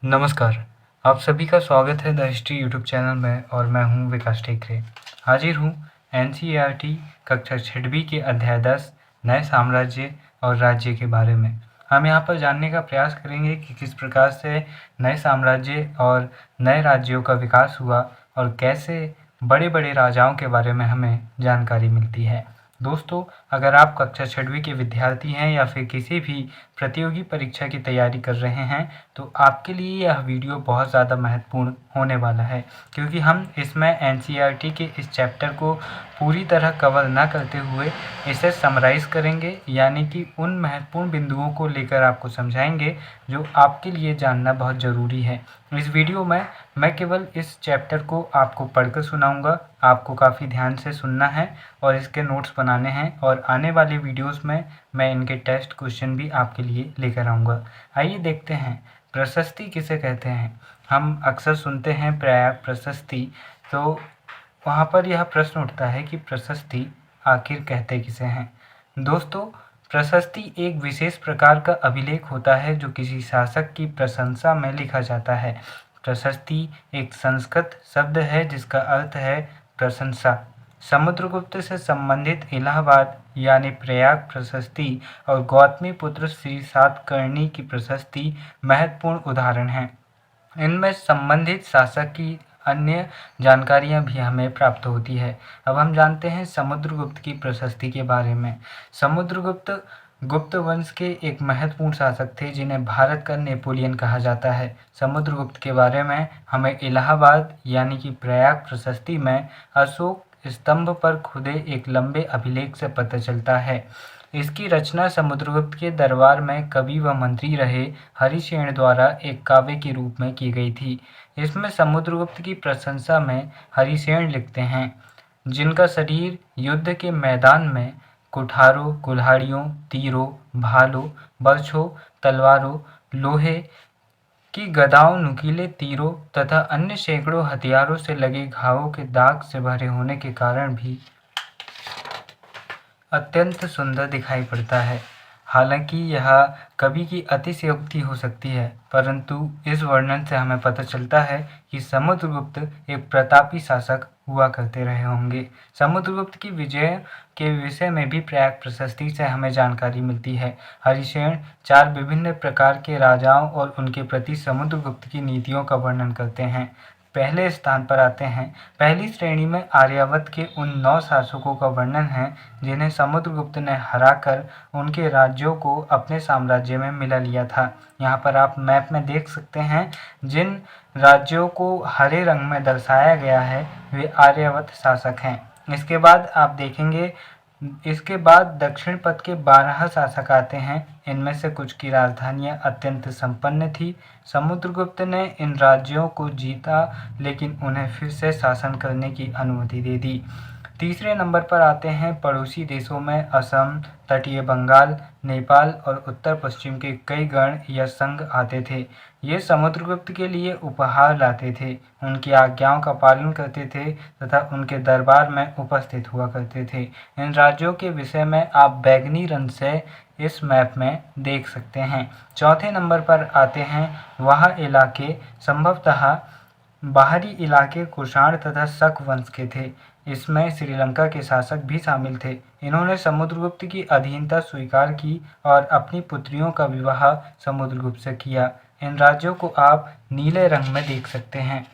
नमस्कार, आप सभी का स्वागत है द हिस्ट्री यूट्यूब चैनल में और मैं हूं विकास टेकरे। हाजिर हूं एनसीईआरटी कक्षा 6वीं के अध्याय 10 नए साम्राज्य और राज्य के बारे में। हम यहां पर जानने का प्रयास करेंगे कि किस प्रकार से नए साम्राज्य और नए राज्यों का विकास हुआ और कैसे बड़े-बड़े राजाओं के बारे में हमें जानकारी मिलती है। दोस्तों, अगर आप कक्षा 6वीं के विद्यार्थी हैं या फिर किसी भी प्रतियोगी परीक्षा की तैयारी कर रहे हैं तो आपके लिए यह वीडियो बहुत ज़्यादा महत्वपूर्ण होने वाला है, क्योंकि हम इसमें एनसीईआरटी के इस चैप्टर को पूरी तरह कवर न करते हुए इसे समराइज़ करेंगे, यानी कि उन महत्वपूर्ण बिंदुओं को लेकर आपको समझाएंगे जो आपके लिए जानना बहुत ज़रूरी है। इस वीडियो में मैं केवल इस चैप्टर को आपको पढ़कर सुनाऊंगा। आपको काफ़ी ध्यान से सुनना है और इसके नोट्स बनाने हैं और आने वाले वीडियोस में मैं इनके टेस्ट क्वेश्चन भी आपके लिए लेकर आऊँगा। आइए देखते हैं, प्रशस्ति किसे कहते हैं। हम अक्सर सुनते हैं प्रयाग प्रशस्ति, तो वहाँ पर यह प्रश्न उठता है कि प्रशस्ति आखिर कहते किसे हैं। दोस्तों, प्रशस्ति एक विशेष प्रकार का अभिलेख होता है जो किसी शासक की प्रशंसा में लिखा जाता है। प्रशस्ति एक संस्कृत शब्द है जिसका अर्थ है प्रशंसा। समुद्रगुप्त से संबंधित इलाहाबाद यानी प्रयाग प्रशस्ति और गौतमीपुत्र श्री सातकर्णी की प्रशस्ति महत्वपूर्ण उदाहरण हैं। इनमें संबंधित शासक की अन्य जानकारियां भी हमें प्राप्त होती है। अब हम जानते हैं समुद्रगुप्त की प्रशस्ति के बारे में। समुद्रगुप्त गुप्त वंश के एक महत्वपूर्ण शासक थे जिन्हें भारत का नेपोलियन कहा जाता है। समुद्रगुप्त के बारे में हमें इलाहाबाद यानी कि प्रयाग प्रशस्ति में अशोक स्तंभ पर खुदे एक लंबे अभिलेख से पता चलता है। इसकी रचना समुद्रगुप्त के दरबार में कवि व मंत्री रहे हरिसेन द्वारा एक काव्य के रूप में की गई थी। इसमें समुद्रगुप्त की प्रशंसा में हरिसेन लिखते हैं, जिनका शरीर युद्ध के मैदान में कुठारों, कुल्हाड़ियों, तीरों, भालों, बर्छों, तलवारों, लोहे की गदाओं, नुकीले तीरों तथा अन्य सैकड़ों हथियारों से लगे घावों के दाग से भरे होने के कारण भी अत्यंत सुंदर दिखाई पड़ता है। हालांकि यह कवि की अतिशयोक्ति हो सकती है, परंतु इस वर्णन से हमें पता चलता है कि समुद्रगुप्त एक प्रतापी शासक हुआ करते रहे होंगे। समुद्रगुप्त की विजय के विषय में भी प्रयाग प्रशस्ति से हमें जानकारी मिलती है। हरिसेन 4 विभिन्न प्रकार के राजाओं और उनके प्रति समुद्रगुप्त की नीतियों का वर्णन करते हैं। पहले स्थान पर आते हैं। पहली श्रेणी में आर्यावर्त के उन 9 शासकों का वर्णन है जिन्हें समुद्रगुप्त ने हराकर उनके राज्यों को अपने साम्राज्य में मिला लिया था। यहाँ पर आप मैप में देख सकते हैं, जिन राज्यों को हरे रंग में दर्शाया गया है वे आर्यावर्त शासक हैं। इसके बाद आप देखेंगे, इसके बाद दक्षिण पथ के 12 शासक आते हैं। इनमें से कुछ की राजधानियां अत्यंत संपन्न थी। समुद्रगुप्त ने इन राज्यों को जीता, लेकिन उन्हें फिर से शासन करने की अनुमति दे दी। तीसरे नंबर पर आते हैं पड़ोसी देशों में असम, तटीय बंगाल, नेपाल और उत्तर पश्चिम के कई गण या संघ आते थे। ये समुद्रगुप्त के लिए उपहार लाते थे, उनकी आज्ञाओं का पालन करते थे तथा उनके दरबार में उपस्थित हुआ करते थे। इन राज्यों के विषय में आप बैंगनी रंग से इस मैप में देख सकते हैं। चौथे नंबर पर आते हैं वह इलाके संभवतः बाहरी इलाके कुषाण तथा शक वंश के थे। इसमें श्रीलंका के शासक भी शामिल थे। इन्होंने समुद्रगुप्त की अधीनता स्वीकार की और अपनी पुत्रियों का विवाह समुद्रगुप्त से किया। इन राज्यों को आप नीले रंग में देख सकते हैं।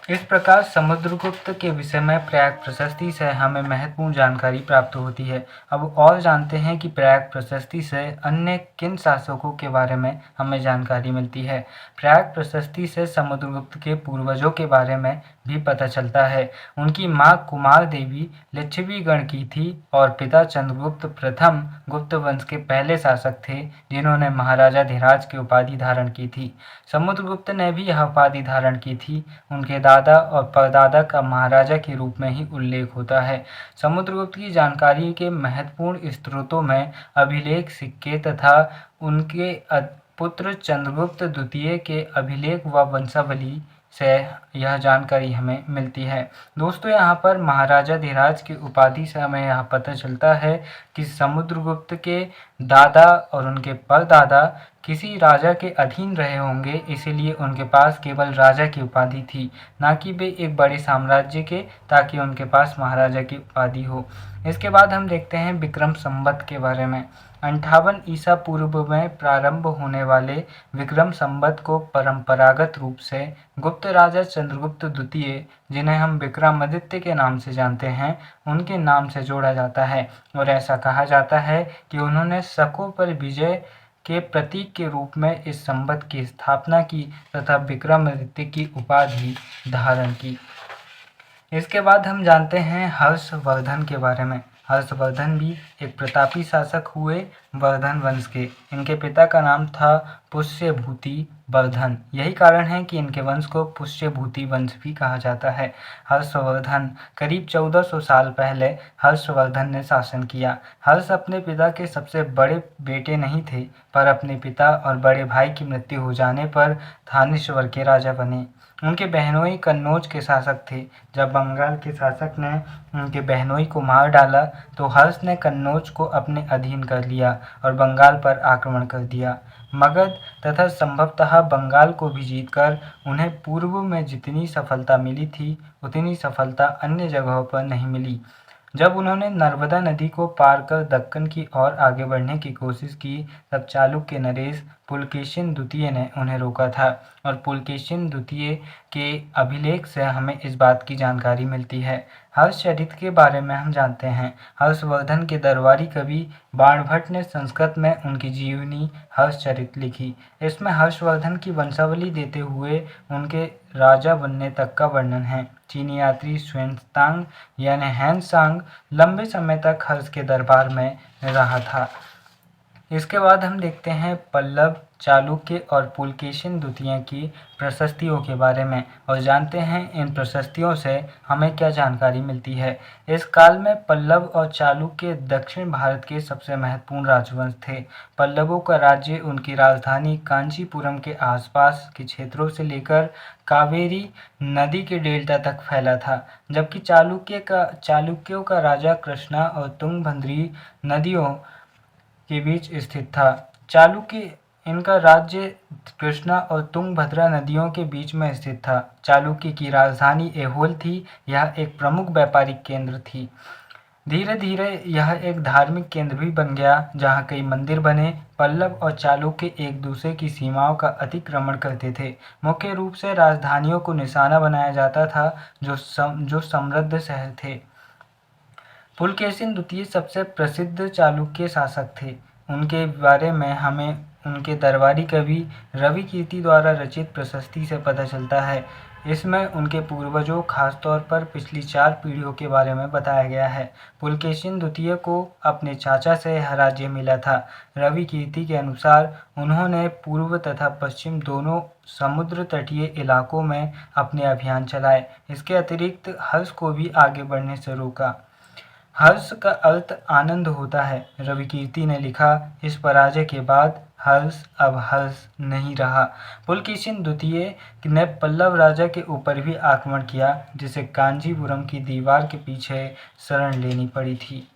इस प्रकार समुद्रगुप्त के विषय में प्रयाग प्रशस्ति से हमें महत्वपूर्ण जानकारी प्राप्त होती है। अब और जानते हैं कि प्रयाग प्रशस्ति से अन्य किन शासकों के बारे में हमें जानकारी मिलती है। प्रयाग प्रशस्ति से समुद्रगुप्त के पूर्वजों के बारे में भी पता चलता है। उनकी माँ कुमार देवी लिच्छवीगण की थी और पिता चंद्रगुप्त प्रथम गुप्त वंश के पहले शासक थे, जिन्होंने महाराजा धीराज की उपाधि धारण की थी। समुद्रगुप्त ने भी यह उपाधि धारण की थी। उनके दादा और परदादा का महाराजा के रूप में ही उल्लेख होता है। समुद्रगुप्त की जानकारी के महत्वपूर्ण स्रोतों में अभिलेख, सिक्के तथा उनके पुत्र चंद्रगुप्त द्वितीय के अभिलेख व वंशावली से यह जानकारी हमें मिलती है। दोस्तों, यहाँ पर महाराजा धीराज की उपाधि से हमें यह पता चलता है कि समुद्रगुप्त के दादा और उनके परदादा किसी राजा के अधीन रहे होंगे, इसीलिए उनके पास केवल राजा की उपाधि थी, ना कि वे एक बड़े साम्राज्य के, ताकि उनके पास महाराजा की उपाधि हो। इसके बाद हम देखते हैं विक्रम संवत के बारे में। 58 ईसा पूर्व में प्रारंभ होने वाले विक्रम संवत को परंपरागत रूप से गुप्त राजा चंद्रगुप्त द्वितीय, जिन्हें हम विक्रमादित्य के नाम से जानते हैं, उनके नाम से जोड़ा जाता है और ऐसा कहा जाता है कि उन्होंने शकों पर विजय के प्रतीक के रूप में इस संवत की स्थापना की तथा विक्रमादित्य की उपाधि धारण की। इसके बाद हम जानते हैं हर्षवर्धन के बारे में। हर्षवर्धन भी एक प्रतापी शासक हुए वर्धन वंश के। इनके पिता का नाम था पुष्यभूति वर्धन। यही कारण है कि इनके वंश को पुष्यभूति वंश भी कहा जाता है। हर्षवर्धन करीब 1400 साल पहले हर्षवर्धन ने शासन किया। हर्ष अपने पिता के सबसे बड़े बेटे नहीं थे, पर अपने पिता और बड़े भाई की मृत्यु हो जाने पर थानेश्वर के राजा बने। उनके बहनोई कन्नौज के शासक थे। जब बंगाल के शासक ने उनके बहनोई को मार डाला तो हर्ष ने कन्नौज को अपने अधीन कर लिया और बंगाल पर आक्रमण कर दिया। मगध तथा संभवतः बंगाल को भी जीतकर उन्हें पूर्व में जितनी सफलता मिली थी, उतनी सफलता अन्य जगहों पर नहीं मिली। जब उन्होंने नर्मदा नदी को पार कर दक्कन की ओर आगे बढ़ने की कोशिश की, तब चालुक्य नरेश पुलकेशिन द्वितीय ने उन्हें रोका था और पुलकेशिन द्वितीय के अभिलेख से हमें इस बात की जानकारी मिलती है। हर्षचरित के बारे में हम जानते हैं। हर्षवर्धन के दरबारी कवि बाणभट्ट ने संस्कृत में उनकी जीवनी हर्षचरित लिखी। इसमें हर्षवर्धन की वंशावली देते हुए उनके राजा बनने तक का वर्णन है। चीनी यात्री श्वेनतांग यानी हैंसांग लंबे समय तक हर्ष के दरबार में रहा था। इसके बाद हम देखते हैं पल्लव, चालुक्य और पुलकेशिन द्वितीय की प्रशस्तियों के बारे में और जानते हैं इन प्रशस्तियों से हमें क्या जानकारी मिलती है। इस काल में पल्लव और चालुक्य दक्षिण भारत के सबसे महत्वपूर्ण राजवंश थे। पल्लवों का राज्य उनकी राजधानी कांचीपुरम के आसपास के क्षेत्रों से लेकर कावेरी नदी के डेल्टा तक फैला था, जबकि चालुक्यों का राजा कृष्णा और तुंगभद्री नदियों के बीच स्थित था। चालुक्य इनका राज्य कृष्णा और तुंगभद्रा नदियों के बीच में स्थित था। चालुक्य की राजधानी ऐहोल थी। यह एक प्रमुख व्यापारिक केंद्र थी। धीरे धीरे यह एक धार्मिक केंद्र भी बन गया, जहाँ कई मंदिर बने। पल्लव और चालुक्य एक दूसरे की सीमाओं का अतिक्रमण करते थे। मुख्य रूप से राजधानियों को निशाना बनाया जाता था, जो समृद्ध शहर थे। पुलकेशिन द्वितीय सबसे प्रसिद्ध चालुक्य शासक थे। उनके बारे में हमें उनके दरबारी कवि रविकीर्ति द्वारा रचित प्रशस्ति से पता चलता है। इसमें उनके पूर्वजों, खासतौर पर पिछली 4 पीढ़ियों के बारे में बताया गया है। पुलकेशिन द्वितीय को अपने चाचा से यह राज्य मिला था। रविकीर्ति के अनुसार उन्होंने पूर्व तथा पश्चिम दोनों समुद्र तटीय इलाकों में अपने अभियान चलाए। इसके अतिरिक्त हर्ष को भी आगे बढ़ने से रोका। हर्ष का अर्थ आनंद होता है। रविकीर्ति ने लिखा, इस पराजय के बाद हर्ष अब हर्ष नहीं रहा। पुलकेशिन द्वितीय ने पल्लव राजा के ऊपर भी आक्रमण किया, जिसे कांचीपुरम की दीवार के पीछे शरण लेनी पड़ी थी।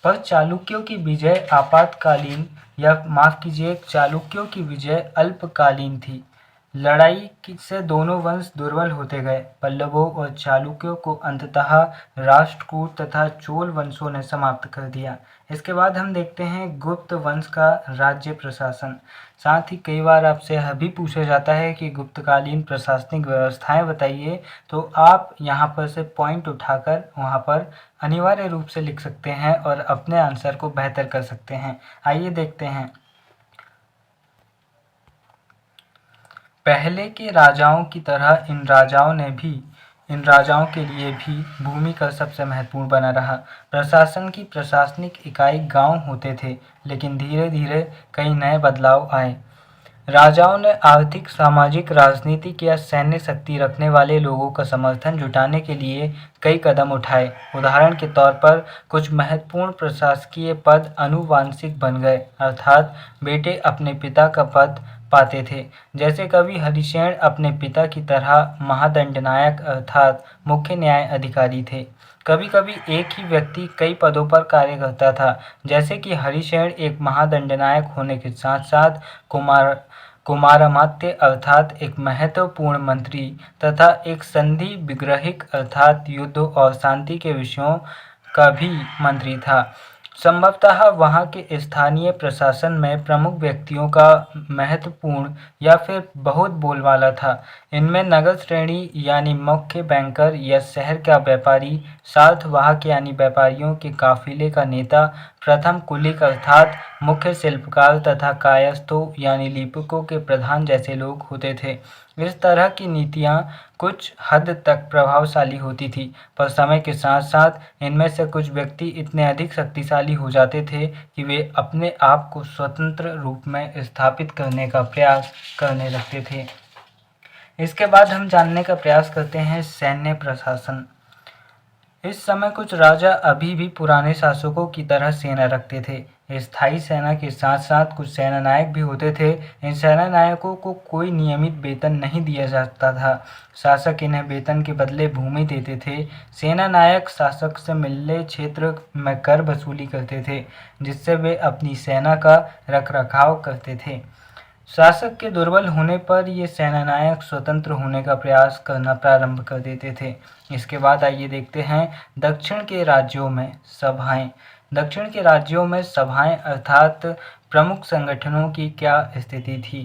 पर चालुक्यों की विजय आपातकालीन चालुक्यों की विजय अल्पकालीन थी। लड़ाई से दोनों वंश दुर्बल होते गए। पल्लवों और चालुक्यों को अंततः राष्ट्रकूट तथा चोल वंशों ने समाप्त कर दिया। इसके बाद हम देखते हैं गुप्त वंश का राज्य प्रशासन। साथ ही कई बार आपसे यह भी पूछा जाता है कि गुप्तकालीन प्रशासनिक व्यवस्थाएं बताइए, तो आप यहाँ पर से पॉइंट उठाकर वहाँ पर अनिवार्य रूप से लिख सकते हैं और अपने आंसर को बेहतर कर सकते हैं। आइए देखते हैं। पहले के राजाओं की तरह इन राजाओं के लिए भी भूमि का सबसे महत्वपूर्ण बना रहा। प्रशासन की प्रशासनिक इकाई गांव होते थे, लेकिन धीरे धीरे कई नए बदलाव आए। राजाओं ने आर्थिक, सामाजिक, राजनीतिक या सैन्य शक्ति रखने वाले लोगों का समर्थन जुटाने के लिए कई कदम उठाए। उदाहरण के तौर पर कुछ महत्वपूर्ण प्रशासकीय पद आनुवंशिक बन गए, अर्थात बेटे अपने पिता का पद पाते थे। जैसे कवि हरिशेन अपने पिता की तरह महादंडनायक अर्थात मुख्य न्याय अधिकारी थे। कभी कभी एक ही व्यक्ति कई पदों पर कार्य करता था, जैसे कि हरिशेन एक महादंडनायक होने के साथ साथ कुमारामात्य अर्थात एक महत्वपूर्ण मंत्री तथा एक संधि विग्रहिक अर्थात युद्ध और शांति के विषयों का भी मंत्री था। संभवतः वहाँ के स्थानीय प्रशासन में प्रमुख व्यक्तियों का महत्वपूर्ण या फिर बहुत बोलबाला था। इनमें नगर श्रेणी यानी मुख्य बैंकर या शहर का व्यापारी, सार्थवाहक यानी व्यापारियों के काफिले का नेता, प्रथम कुलिक अर्थात मुख्य शिल्पकार तथा कायस्थों यानी लिपिकों के प्रधान जैसे लोग होते थे। इस तरह की नीतियाँ कुछ हद तक प्रभावशाली होती थी, पर समय के साथ साथ इनमें से कुछ व्यक्ति इतने अधिक शक्तिशाली हो जाते थे कि वे अपने आप को स्वतंत्र रूप में स्थापित करने का प्रयास करने लगते थे। इसके बाद हम जानने का प्रयास करते हैं सैन्य प्रशासन। इस समय कुछ राजा अभी भी पुराने शासकों की तरह सेना रखते थे। स्थायी सेना के साथ साथ कुछ सेना नायक भी होते थे। इन सेना नायकों को कोई नियमित वेतन नहीं दिया जाता था। शासक इन्हें वेतन के बदले भूमि देते थे। सेना नायक शासक से मिले क्षेत्र में कर वसूली करते थे, जिससे वे अपनी सेना का रखरखाव करते थे। शासक के दुर्बल होने पर ये सेनानायक स्वतंत्र होने का प्रयास करना प्रारंभ कर देते थे। इसके बाद आइए देखते हैं दक्षिण के राज्यों में सभाएं। दक्षिण के राज्यों में सभाएं अर्थात प्रमुख संगठनों की क्या स्थिति थी।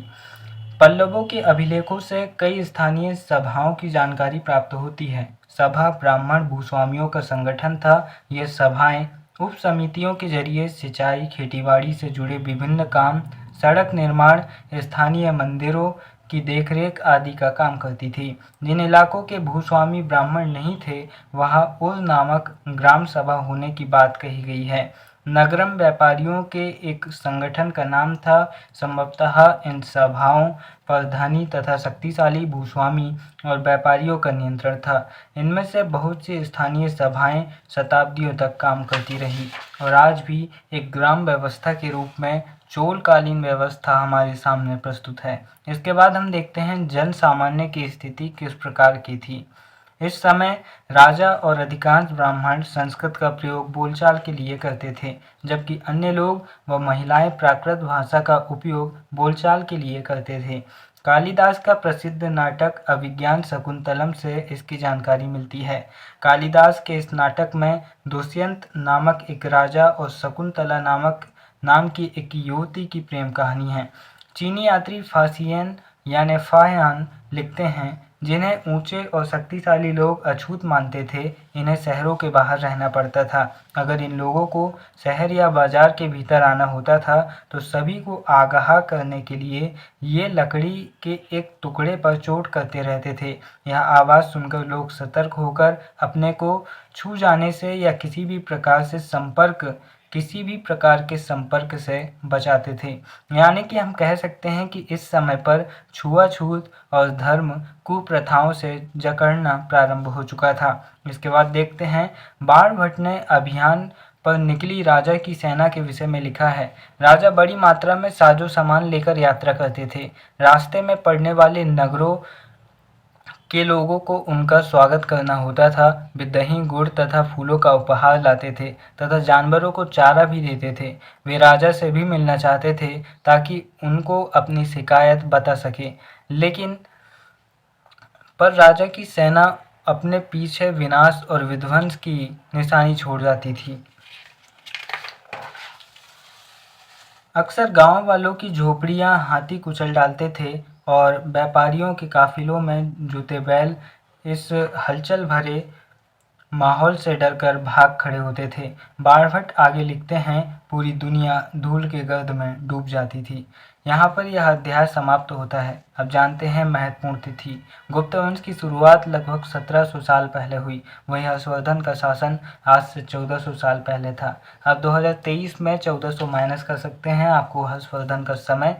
पल्लवों के अभिलेखों से कई स्थानीय सभाओं की जानकारी प्राप्त होती है। सभा ब्राह्मण भूस्वामियों का संगठन था। ये सभाएं उप समितियों के जरिए सिंचाई, खेतीबाड़ी से जुड़े विभिन्न काम, सड़क निर्माण, स्थानीय मंदिरों की देखरेख आदि का काम करती थी। जिन इलाकों के भूस्वामी ब्राह्मण नहीं थे, वहाँ उर नामक ग्राम सभा होने की बात कही गई है। नगरम व्यापारियों के एक संगठन का नाम था। संभवतः इन सभाओं पर धनी तथा शक्तिशाली भूस्वामी और व्यापारियों का नियंत्रण था। इनमें से बहुत सी स्थानीय सभाएं शताब्दियों तक काम करती रही और आज भी एक ग्राम व्यवस्था के रूप में चोलकालीन व्यवस्था हमारे सामने प्रस्तुत है। इसके बाद हम देखते हैं जन सामान्य की स्थिति किस प्रकार की थी। इस समय राजा और अधिकांश ब्राह्मण संस्कृत का प्रयोग बोलचाल के लिए करते थे, जबकि अन्य लोग व महिलाएं प्राकृत भाषा का उपयोग बोलचाल के लिए करते थे। कालिदास का प्रसिद्ध नाटक अभिज्ञान शकुंतलम से इसकी जानकारी मिलती है। कालिदास के इस नाटक में दुष्यंत नामक एक राजा और शकुंतला नाम की एक युवती की प्रेम कहानी है। चीनी यात्री फासियन यानी फाहियान लिखते हैं, जिन्हें ऊंचे और शक्तिशाली लोग अछूत मानते थे, इन्हें शहरों के बाहर रहना पड़ता था। अगर इन लोगों को शहर या बाजार के भीतर आना होता था तो सभी को आगाह करने के लिए ये लकड़ी के एक टुकड़े पर चोट करते रहते थे। यह आवाज़ सुनकर लोग सतर्क होकर अपने को छू जाने से या किसी भी प्रकार के संपर्क से बचाते थे। यानी कि हम कह सकते हैं कि इस समय पर छुआछूत और धर्म कुप्रथाओं से जकड़ना प्रारंभ हो चुका था। इसके बाद देखते हैं बाणभट्ट ने अभियान पर निकली राजा की सेना के विषय में लिखा है। राजा बड़ी मात्रा में साजो सामान लेकर यात्रा करते थे। रास्ते में पड़ने वाले नगरों के लोगों को उनका स्वागत करना होता था। वे दही, गुड़ तथा फूलों का उपहार लाते थे तथा जानवरों को चारा भी देते थे। वे राजा से भी मिलना चाहते थे ताकि उनको अपनी शिकायत बता सके, लेकिन पर राजा की सेना अपने पीछे विनाश और विध्वंस की निशानी छोड़ जाती थी। अक्सर गांव वालों की झोपड़ियां हाथी कुचल डालते थे और व्यापारियों के काफिलों में जुटे बैल इस हलचल भरे माहौल से डरकर भाग खड़े होते थे। बाणभट्ट आगे लिखते हैं, पूरी दुनिया धूल के गर्द में डूब जाती थी। यहाँ पर यह अध्याय समाप्त होता है। अब जानते हैं महत्वपूर्ण तिथि। गुप्त वंश की शुरुआत लगभग 1700 साल पहले हुई। वहीं हर्षवर्धन का शासन आज से 1400 साल पहले था। अब 2023 में 1400 माइनस कर सकते हैं, आपको हर्षवर्धन का समय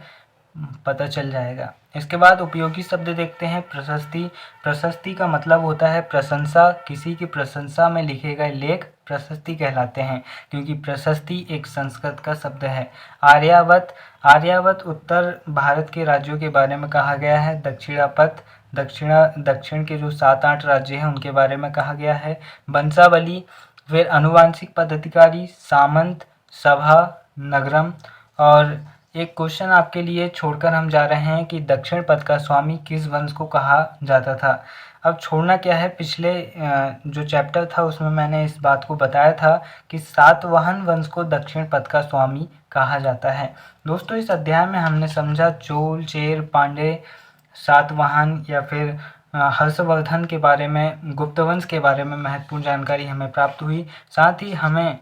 पता चल जाएगा। इसके बाद उपयोगी शब्द देखते हैं। प्रशस्ति। प्रशस्ति का मतलब होता है प्रशंसा, किसी की प्रशंसा में लिखे गए लेख प्रशस्ति कहलाते हैं, क्योंकि प्रशस्ति एक संस्कृत का शब्द है। आर्यावत उत्तर भारत के राज्यों के बारे में कहा गया है। दक्षिणापथ दक्षिण के जो 7-8 राज्य हैं उनके बारे में कहा गया है। वंशावली, फिर अनुवांशिक पदाधिकारी, सामंत, सभा, नगरम। और एक क्वेश्चन आपके लिए छोड़कर हम जा रहे हैं कि दक्षिण पथ का स्वामी किस वंश को कहा जाता था। अब छोड़ना क्या है, पिछले जो चैप्टर था उसमें मैंने इस बात को बताया था कि सातवाहन वंश को दक्षिण पथ का स्वामी कहा जाता है। दोस्तों, इस अध्याय में हमने समझा चोल, चेर, पांडे, सातवाहन या फिर हर्षवर्धन के बारे में, गुप्त वंश के बारे में महत्वपूर्ण जानकारी हमें प्राप्त हुई। साथ ही हमें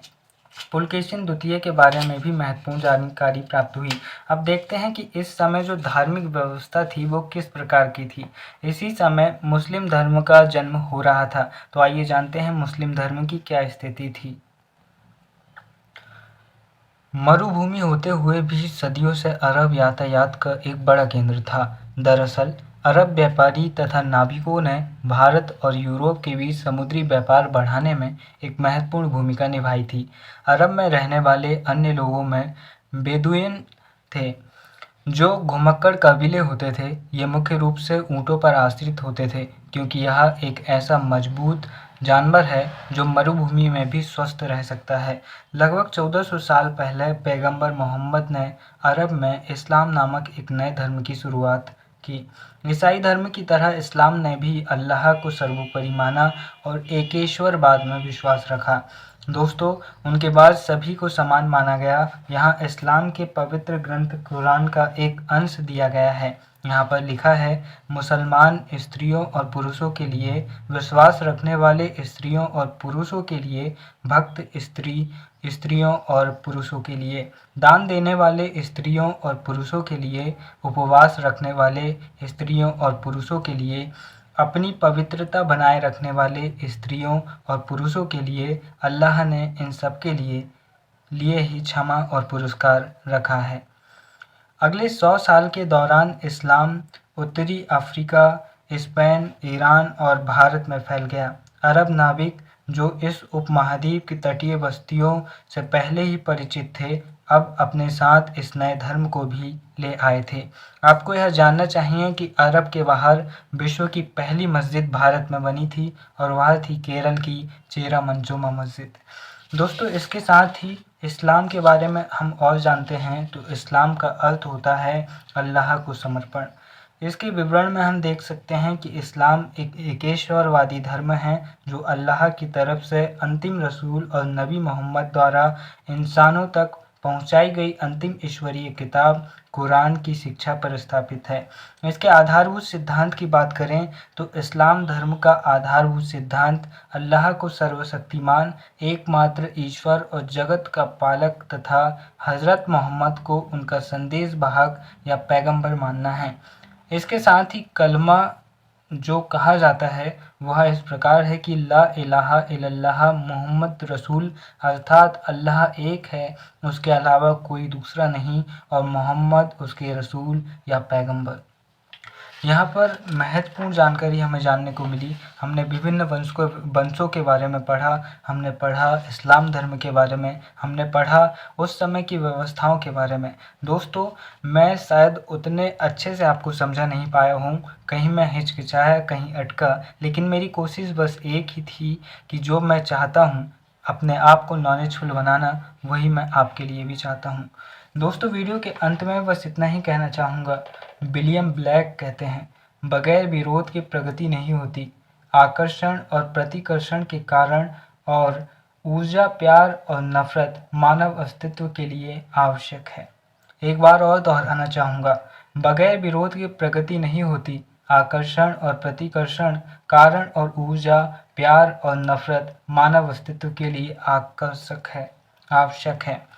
पुलकेशिन द्वितीय के बारे में भी महत्वपूर्ण जानकारी प्राप्त हुई। अब देखते हैं कि इस समय जो धार्मिक व्यवस्था थी वो किस प्रकार की थी। इसी समय मुस्लिम धर्म का जन्म हो रहा था। तो आइए जानते हैं मुस्लिम धर्म की क्या स्थिति थी। मरुभूमि होते हुए भी सदियों से अरब यातायात का एक बड़ा केंद्र था। दरअसल अरब व्यापारी तथा नाविकों ने भारत और यूरोप के बीच समुद्री व्यापार बढ़ाने में एक महत्वपूर्ण भूमिका निभाई थी। अरब में रहने वाले अन्य लोगों में बेदुइन थे, जो घुमक्कड़ कबीले होते थे। ये मुख्य रूप से ऊँटों पर आश्रित होते थे, क्योंकि यह एक ऐसा मजबूत जानवर है जो मरुभूमि में भी स्वस्थ रह सकता है। लगभग 1400 साल पहले पैगंबर मोहम्मद ने अरब में इस्लाम नामक एक नए धर्म की शुरुआत की। ईसाई धर्म की तरह इस्लाम ने भी अल्लाह को सर्वोपरि माना और एकेश्वरवाद में विश्वास रखा। दोस्तों, उनके बाद सभी को समान माना गया। यहाँ इस्लाम के पवित्र ग्रंथ कुरान का एक अंश दिया गया है। यहाँ पर लिखा है, मुसलमान स्त्रियों और पुरुषों के लिए, विश्वास रखने वाले स्त्रियों और पुरुषों के लिए, भक्त स्त्रियों और पुरुषों के लिए, दान देने वाले स्त्रियों और पुरुषों के लिए, उपवास रखने वाले स्त्रियों और पुरुषों के लिए, अपनी पवित्रता बनाए रखने वाले स्त्रियों और पुरुषों के लिए अल्लाह ने इन सब के लिए ही क्षमा और पुरस्कार रखा है। अगले 100 साल के दौरान इस्लाम उत्तरी अफ्रीका, स्पेन, ईरान और भारत में फैल गया। अरब नाविक, जो इस उपमहाद्वीप की तटीय बस्तियों से पहले ही परिचित थे, अब अपने साथ इस नए धर्म को भी ले आए थे। आपको यह जानना चाहिए कि अरब के बाहर विश्व की पहली मस्जिद भारत में बनी थी और वह थी केरल की चेरा मंजूमा मस्जिद। दोस्तों, इसके साथ ही इस्लाम के बारे में हम और जानते हैं तो इस्लाम का अर्थ होता है अल्लाह को समर्पण। इसके विवरण में हम देख सकते हैं कि इस्लाम एक एकेश्वरवादी धर्म है जो अल्लाह की तरफ से अंतिम रसूल और नबी मोहम्मद द्वारा इंसानों तक पहुंचाई गई अंतिम ईश्वरीय किताब कुरान की शिक्षा पर स्थापित है। इसके आधारभूत सिद्धांत की बात करें तो इस्लाम धर्म का आधारभूत सिद्धांत अल्लाह को सर्वशक्तिमान, एकमात्र ईश्वर और जगत का पालक तथा हज़रत मोहम्मद को उनका संदेश वाहक या पैगंबर मानना है। इसके साथ ही कलमा जो कहा जाता है वह इस प्रकार है कि ला इलाहा इल्लल्लाह मुहम्मद रसूल, अर्थात अल्लाह एक है, उसके अलावा कोई दूसरा नहीं और मोहम्मद उसके रसूल या पैगंबर। यहाँ पर महत्वपूर्ण जानकारी हमें जानने को मिली। हमने विभिन्न वंशों के बारे में पढ़ा, हमने पढ़ा इस्लाम धर्म के बारे में, हमने पढ़ा उस समय की व्यवस्थाओं के बारे में। दोस्तों, मैं शायद उतने अच्छे से आपको समझा नहीं पाया हूँ, कहीं मैं हिचकिचाया, कहीं अटका, लेकिन मेरी कोशिश बस एक ही थी कि जो मैं चाहता हूँ अपने आप को नॉलेजफुल बनाना, वही मैं आपके लिए भी चाहता हूँ। दोस्तों, वीडियो के अंत में बस इतना ही कहना चाहूँगा। विलियम ब्लैक कहते हैं, बगैर विरोध के प्रगति नहीं होती। आकर्षण और प्रतिकर्षण के कारण और ऊर्जा, प्यार और नफरत मानव अस्तित्व के लिए आवश्यक है। एक बार और दोहराना चाहूँगा, बगैर विरोध के प्रगति नहीं होती। आकर्षण और प्रतिकर्षण, कारण और ऊर्जा, प्यार और नफरत मानव अस्तित्व के लिए आवश्यक है।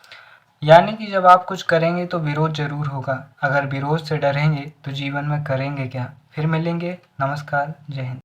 यानी कि जब आप कुछ करेंगे तो विरोध जरूर होगा। अगर विरोध से डरेंगे तो जीवन में करेंगे क्या। फिर मिलेंगे। नमस्कार, जय हिंद।